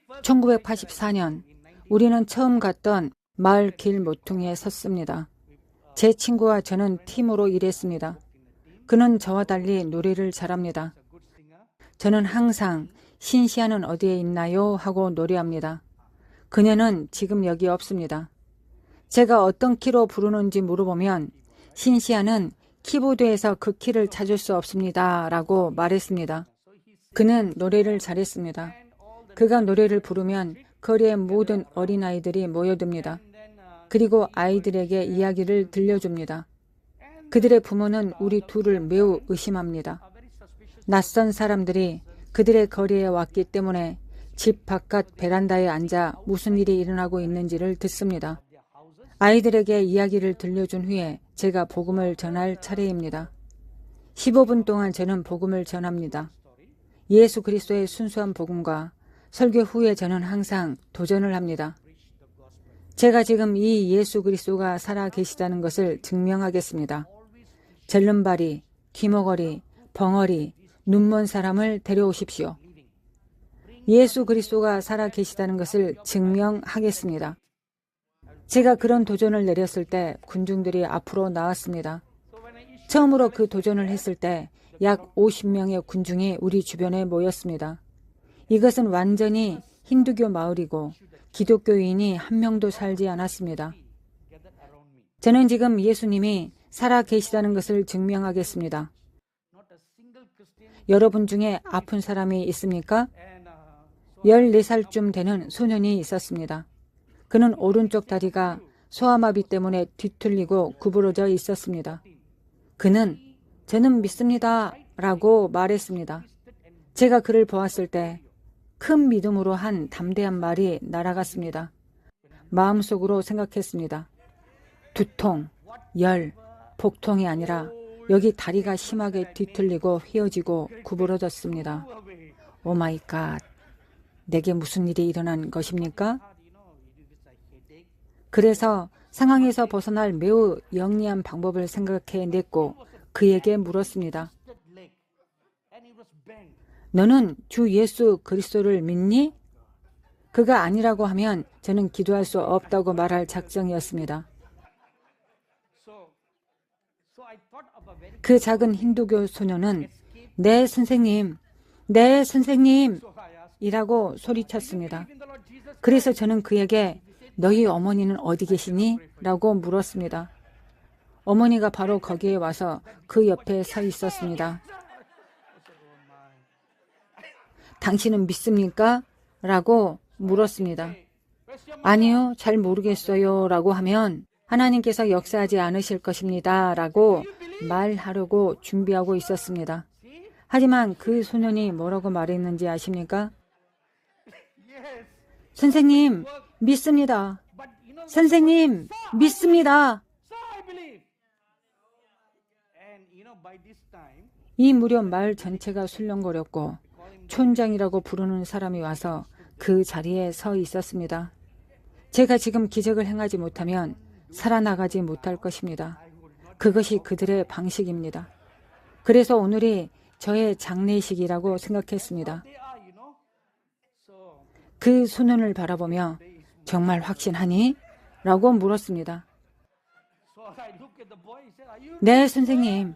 1984년 우리는 처음 갔던 마을 길 모퉁이에 섰습니다. 제 친구와 저는 팀으로 일했습니다. 그는 저와 달리 노래를 잘합니다. 저는 항상 신시아는 어디에 있나요? 하고 노래합니다. 그녀는 지금 여기 없습니다. 제가 어떤 키로 부르는지 물어보면 신시아는 키보드에서 그 키를 찾을 수 없습니다. 라고 말했습니다. 그는 노래를 잘했습니다. 그가 노래를 부르면 거리의 모든 어린아이들이 모여듭니다. 그리고 아이들에게 이야기를 들려줍니다. 그들의 부모는 우리 둘을 매우 의심합니다. 낯선 사람들이 그들의 거리에 왔기 때문에 집 바깥 베란다에 앉아 무슨 일이 일어나고 있는지를 듣습니다. 아이들에게 이야기를 들려준 후에 제가 복음을 전할 차례입니다. 15분 동안 저는 복음을 전합니다. 예수 그리스도의 순수한 복음과 설교 후에 저는 항상 도전을 합니다. 제가 지금 이 예수 그리스도가 살아 계시다는 것을 증명하겠습니다. 절름발이, 귀머거리, 벙어리, 눈먼 사람을 데려오십시오. 예수 그리스도가 살아 계시다는 것을 증명하겠습니다. 제가 그런 도전을 내렸을 때 군중들이 앞으로 나왔습니다. 처음으로 그 도전을 했을 때 약 50명의 군중이 우리 주변에 모였습니다. 이것은 완전히 힌두교 마을이고 기독교인이 한 명도 살지 않았습니다. 저는 지금 예수님이 살아 계시다는 것을 증명하겠습니다. 여러분 중에 아픈 사람이 있습니까? 14살쯤 되는 소년이 있었습니다. 그는 오른쪽 다리가 소아마비 때문에 뒤틀리고 구부러져 있었습니다. 그는 저는 믿습니다 라고 말했습니다. 제가 그를 보았을 때 큰 믿음으로 한 담대한 말이 날아갔습니다. 마음속으로 생각했습니다. 두통, 열, 복통이 아니라 여기 다리가 심하게 뒤틀리고 휘어지고 구부러졌습니다. 오 마이 갓, 내게 무슨 일이 일어난 것입니까? 그래서 상황에서 벗어날 매우 영리한 방법을 생각해냈고 그에게 물었습니다. 너는 주 예수 그리스도를 믿니? 그가 아니라고 하면 저는 기도할 수 없다고 말할 작정이었습니다. 그 작은 힌두교 소녀는 네 선생님, 네 선생님 이라고 소리쳤습니다. 그래서 저는 그에게 너희 어머니는 어디 계시니? 라고 물었습니다. 어머니가 바로 거기에 와서 그 옆에 서 있었습니다. 당신은 믿습니까? 라고 물었습니다. 아니요, 잘 모르겠어요 라고 하면 하나님께서 역사하지 않으실 것입니다 라고 말하려고 준비하고 있었습니다. 하지만 그 소년이 뭐라고 말했는지 아십니까? 선생님, 믿습니다. 선생님, 믿습니다. 이 무렵 마을 전체가 술렁거렸고 촌장이라고 부르는 사람이 와서 그 자리에 서 있었습니다. 제가 지금 기적을 행하지 못하면 살아나가지 못할 것입니다. 그것이 그들의 방식입니다. 그래서 오늘이 저의 장례식이라고 생각했습니다. 그 소년을 바라보며 정말 확신하니? 라고 물었습니다. 네, 선생님.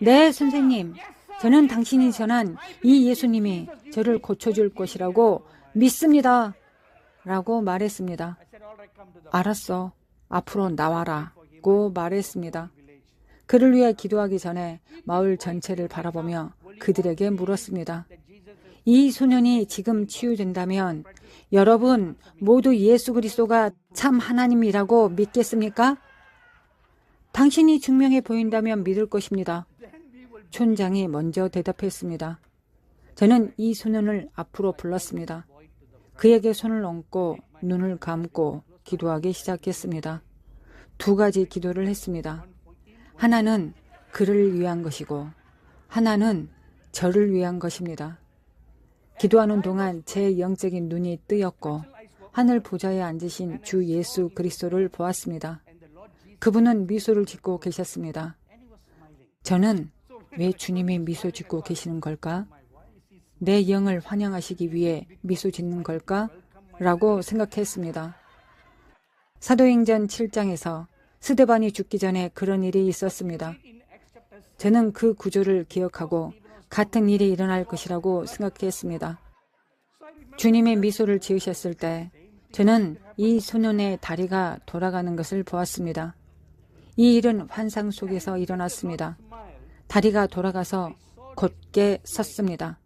네, 선생님. 저는 당신이 전한 이 예수님이 저를 고쳐줄 것이라고 믿습니다. 라고 말했습니다. 알았어. 앞으로 나와라. 고 말했습니다. 그를 위해 기도하기 전에 마을 전체를 바라보며 그들에게 물었습니다. 이 소년이 지금 치유된다면 여러분 모두 예수 그리스도가 참 하나님이라고 믿겠습니까? 당신이 증명해 보인다면 믿을 것입니다. 촌장이 먼저 대답했습니다. 저는 이 소년을 앞으로 불렀습니다. 그에게 손을 얹고 눈을 감고 기도하기 시작했습니다. 두 가지 기도를 했습니다. 하나는 그를 위한 것이고 하나는 저를 위한 것입니다. 기도하는 동안 제 영적인 눈이 뜨였고 하늘 보좌에 앉으신 주 예수 그리스도를 보았습니다. 그분은 미소를 짓고 계셨습니다. 저는 왜 주님이 미소 짓고 계시는 걸까? 내 영을 환영하시기 위해 미소 짓는 걸까? 라고 생각했습니다. 사도행전 7장에서 스데반이 죽기 전에 그런 일이 있었습니다. 저는 그 구조를 기억하고 같은 일이 일어날 것이라고 생각했습니다. 주님의 미소를 지으셨을 때 저는 이 소년의 다리가 돌아가는 것을 보았습니다. 이 일은 환상 속에서 일어났습니다. 다리가 돌아가서 곧게 섰습니다.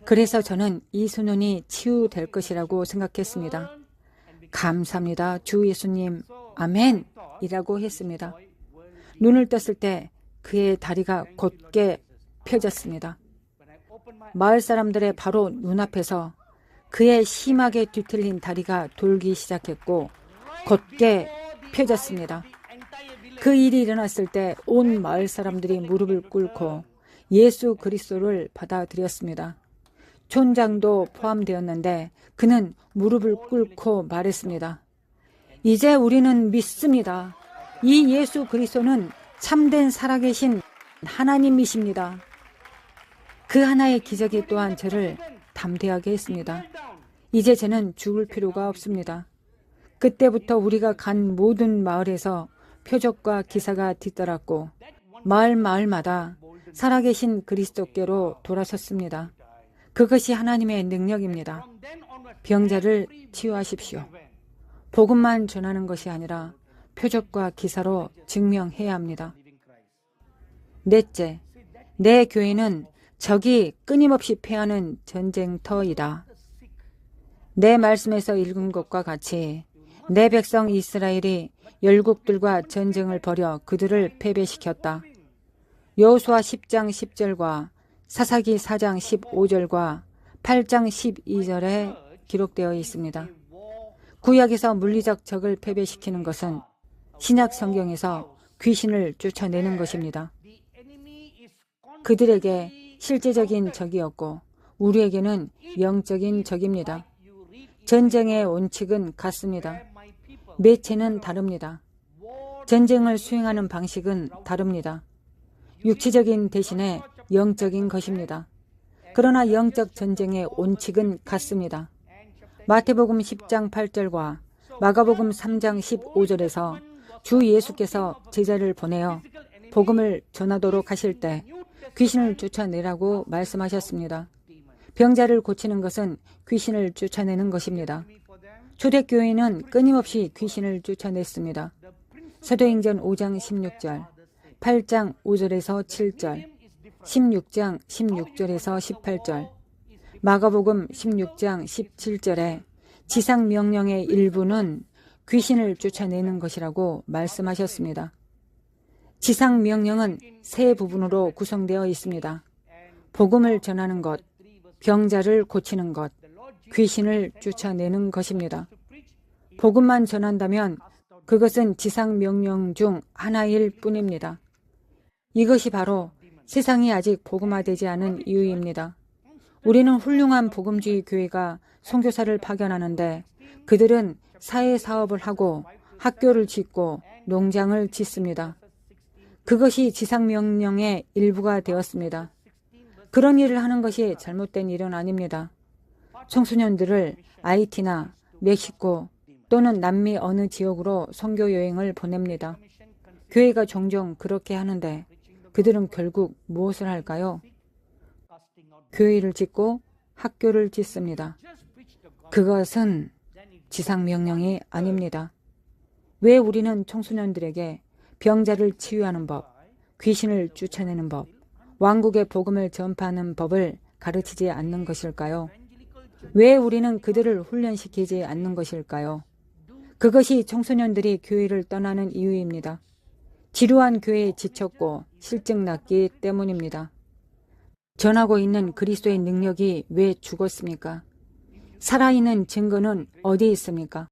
그래서 저는 이 소년이 치유될 것이라고 생각했습니다. 감사합니다. 주 예수님, 아멘! 이라고 했습니다. 눈을 떴을 때 그의 다리가 곧게 펴졌습니다. 마을 사람들의 바로 눈앞에서 그의 심하게 뒤틀린 다리가 돌기 시작했고 곧게 펴졌습니다. 그 일이 일어났을 때 온 마을 사람들이 무릎을 꿇고 예수 그리스도를 받아들였습니다. 촌장도 포함되었는데 그는 무릎을 꿇고 말했습니다. 이제 우리는 믿습니다. 이 예수 그리스도는 참된 살아계신 하나님이십니다. 그 하나의 기적이 또한 저를 담대하게 했습니다. 이제 저는 죽을 필요가 없습니다. 그때부터 우리가 간 모든 마을에서 표적과 기사가 뒤따랐고 마을마다 살아계신 그리스도께로 돌아섰습니다. 그것이 하나님의 능력입니다. 병자를 치유하십시오. 복음만 전하는 것이 아니라 표적과 기사로 증명해야 합니다. 넷째, 내 교회는 적이 끊임없이 패하는 전쟁터이다. 내 말씀에서 읽은 것과 같이 내 백성 이스라엘이 열국들과 전쟁을 벌여 그들을 패배시켰다. 여호수아 10장 10절과 사사기 4장 15절과 8장 12절에 기록되어 있습니다. 구약에서 물리적 적을 패배시키는 것은 신약 성경에서 귀신을 쫓아내는 것입니다. 그들에게 실제적인 적이었고 우리에게는 영적인 적입니다. 전쟁의 원칙은 같습니다. 매체는 다릅니다. 전쟁을 수행하는 방식은 다릅니다. 육체적인 대신에 영적인 것입니다. 그러나 영적 전쟁의 원칙은 같습니다. 마태복음 10장 8절과 마가복음 3장 15절에서 주 예수께서 제자를 보내어 복음을 전하도록 하실 때 귀신을 쫓아내라고 말씀하셨습니다. 병자를 고치는 것은 귀신을 쫓아내는 것입니다. 초대교회는 끊임없이 귀신을 쫓아냈습니다. 사도행전 5장 16절, 8장 5절에서 7절, 16장 16절에서 18절, 마가복음 16장 17절에 지상명령의 일부는 귀신을 쫓아내는 것이라고 말씀하셨습니다. 지상명령은 세 부분으로 구성되어 있습니다. 복음을 전하는 것, 병자를 고치는 것, 귀신을 쫓아내는 것입니다. 복음만 전한다면 그것은 지상명령 중 하나일 뿐입니다. 이것이 바로 세상이 아직 복음화되지 않은 이유입니다. 우리는 훌륭한 복음주의 교회가 선교사를 파견하는데 그들은 사회사업을 하고 학교를 짓고 농장을 짓습니다. 그것이 지상명령의 일부가 되었습니다. 그런 일을 하는 것이 잘못된 일은 아닙니다. 청소년들을 아이티나 멕시코 또는 남미 어느 지역으로 선교 여행을 보냅니다. 교회가 종종 그렇게 하는데 그들은 결국 무엇을 할까요? 교회를 짓고 학교를 짓습니다. 그것은 지상명령이 아닙니다. 왜 우리는 청소년들에게 병자를 치유하는 법, 귀신을 쫓아내는 법, 왕국의 복음을 전파하는 법을 가르치지 않는 것일까요? 왜 우리는 그들을 훈련시키지 않는 것일까요? 그것이 청소년들이 교회를 떠나는 이유입니다. 지루한 교회에 지쳤고 실증 났기 때문입니다. 전하고 있는 그리스도의 능력이 왜 죽었습니까? 살아있는 증거는 어디 있습니까?